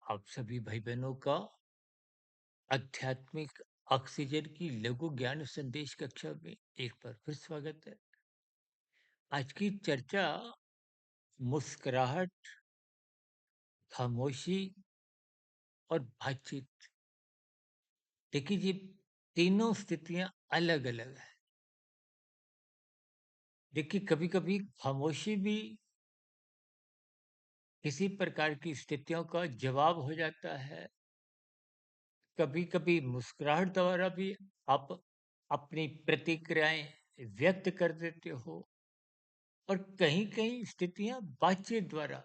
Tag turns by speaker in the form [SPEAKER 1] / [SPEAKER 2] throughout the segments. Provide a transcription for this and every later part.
[SPEAKER 1] आप सभी भाई बहनों का आध्यात्मिक ऑक्सीजन की लघु ज्ञान संदेश कक्षा में एक बार फिर स्वागत है। आज की चर्चा मुस्कुराहट, खामोशी और बातचीत। देखिए, ये तीनों स्थितियां अलग अलग है। देखिए, कभी कभी खामोशी भी किसी प्रकार की स्थितियों का जवाब हो जाता है। कभी कभी मुस्कुराहट द्वारा भी आप अपनी प्रतिक्रियाएं व्यक्त कर देते हो, और कहीं-कहीं स्थितियाँ बातचीत द्वारा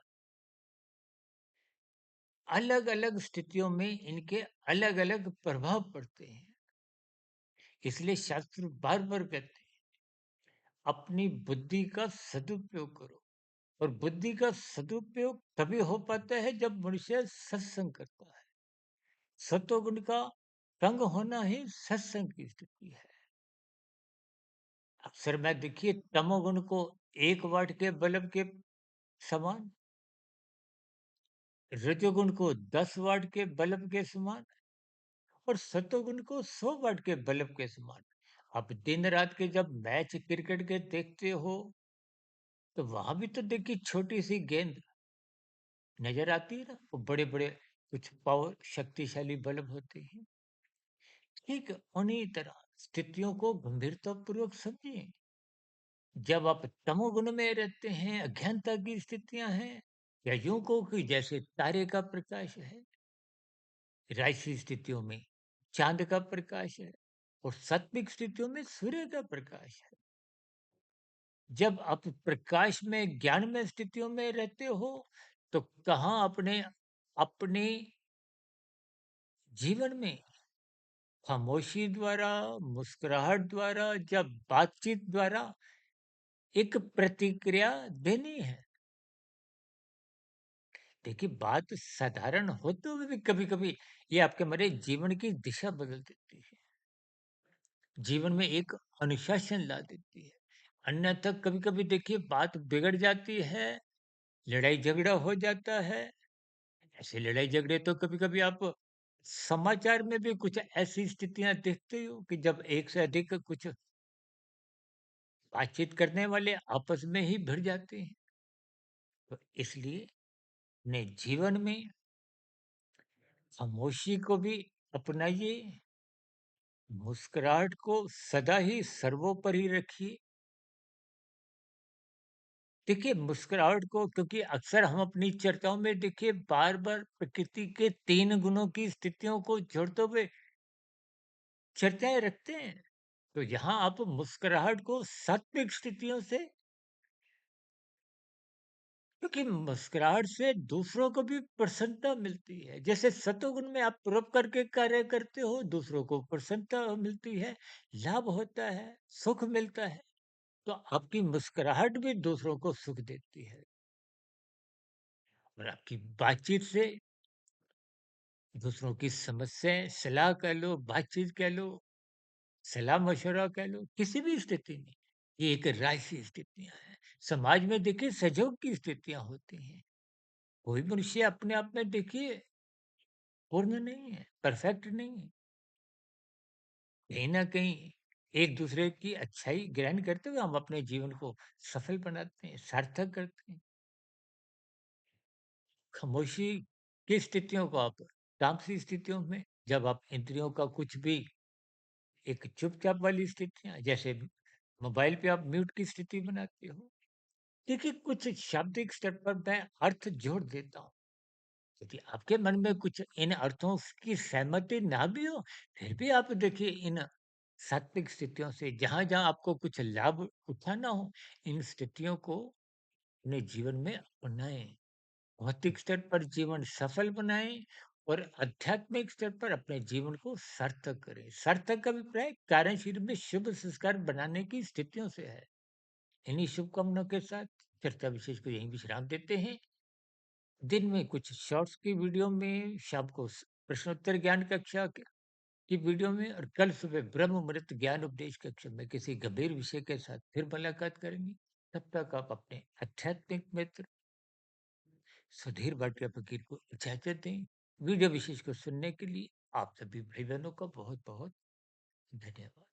[SPEAKER 1] अलग-अलग स्थितियों में इनके अलग-अलग प्रभाव पड़ते हैं। इसलिए शास्त्र बार-बार कहते हैं, अपनी बुद्धि का सदुपयोग करो। और बुद्धि का सदुपयोग तभी हो पाता है जब मनुष्य सत्संग करता है। सत्वगुण का संग होना ही सत्संग की स्थिति है। अक्सर मैं देखिए तमोगुण को 1 वाट के बल्ब के समान, रजोगुण को 10 वाट के बल्ब के समान और सतोगुण को 100 वाट के बल्ब के समान। अब दिन रात के जब मैच क्रिकेट के देखते हो, तो वहां भी तो देखिए छोटी सी गेंद नजर आती है ना, वो बड़े बड़े कुछ पावर शक्तिशाली बल्ब होते हैं। ठीक उन्हीं तरह स्थितियों को गंभीरता पूर्वक समझिए। जब आप तमोगुण में रहते हैं, अज्ञानता की स्थितियां हैं, या यूं को कि जैसे तारे का प्रकाश है, राशि स्थितियों में चांद का प्रकाश है, और सात्विक स्थितियों में सूर्य का प्रकाश है। जब आप प्रकाश में ज्ञान में स्थितियों में रहते हो, तो कहाँ अपने अपने जीवन में खामोशी द्वारा, मुस्कुराहट द्वारा, जब बातचीत द्वारा एक प्रतिक्रिया देनी है। देखिए, बात साधारण होते हुए भी कभी कभी ये आपके मेरे जीवन की दिशा बदल देती है, जीवन में एक अनुशासन ला देती है। अन्यथा कभी कभी देखिए बात बिगड़ जाती है, लड़ाई झगड़ा हो जाता है। ऐसे लड़ाई झगड़े तो कभी-कभी आप समाचार में भी कुछ ऐसी स्थितियाँ देखते हो कि जब एक से अधिक कुछ बातचीत करने वाले आपस में ही भिड़ जाते हैं। तो इसलिए अपने जीवन में खामोशी को भी अपनाइए, मुस्कुराहट को सदा ही सर्वोपरि रखिए। देखिए, मुस्कुराहट को, क्योंकि अक्सर हम अपनी चर्चाओं में देखिए बार-बार प्रकृति के 3 गुणों की स्थितियों को जोड़ते हुए चर्चाएँ रखते हैं। तो यहाँ आप मुस्कुराहट को सात्विक स्थितियों से, क्योंकि मुस्कुराहट से दूसरों को भी प्रसन्नता मिलती है। जैसे सतोगुण में आप परोपकार के कार्य करते हो, दूसरों को प्रसन्नता मिलती है, लाभ होता है, सुख मिलता है। तो आपकी मुस्कुराहट भी दूसरों को सुख देती है। और आपकी बातचीत से दूसरों की समस्याएं, सलाह कह लो, बातचीत कह लो, सलाह-मशवरा कह लो, किसी भी स्थिति में, ये एक राशि स्थितियाँ हैं। समाज में देखिए सहयोग की स्थितियाँ होती हैं। कोई मनुष्य अपने आप में देखिए पूर्ण नहीं है, परफेक्ट नहीं है। कहीं न कहीं एक-दूसरे की अच्छाई ग्रहण करते हुए हम अपने जीवन को सफल बनाते हैं, सार्थक करते हैं। खामोशी की स्थितियों को आप तामसी स्थितियों में, जब आप इंद्रियों का कुछ भी, एक चुपचाप वाली स्थितियाँ, जैसे मोबाइल पे आप म्यूट की स्थिति बनाते हो। देखिए, कुछ शाब्दिक स्तर पर मैं अर्थ जोड़ देता हूँ। यदि आपके मन में कुछ इन अर्थों की सहमति ना भी हो, फिर भी आप देखिए इन सात्विक स्थितियों से जहाँ-जहाँ आपको कुछ लाभ उठाना हो, इन स्थितियों को अपने जीवन में अपनाएँ। भौतिक स्तर पर जीवन सफल बनाएँ और आध्यात्मिक स्तर पर अपने जीवन को सार्थक करें। सार्थक का अभिप्राय कार्यशील में शुभ संस्कार बनाने की स्थितियों से है। इन्हीं शुभकामनाओं के साथ चर्चा विशेष को यहीं विश्राम देते हैं। दिन में कुछ शॉर्ट्स की वीडियो में, शाम को प्रश्नोत्तर ज्ञान कक्षा की वीडियो में, और कल सुबह ब्रह्म मुहूर्त ज्ञान उपदेश कक्षा में किसी गंभीर विषय के साथ फिर मुलाकात करेंगे। तब तक आप अपने आध्यात्मिक मित्र सुधीर भाटिया फकीर को इजाजत दें। वीडियो विशेष को सुनने के लिए आप सभी भाई-बहनों का बहुत-बहुत धन्यवाद।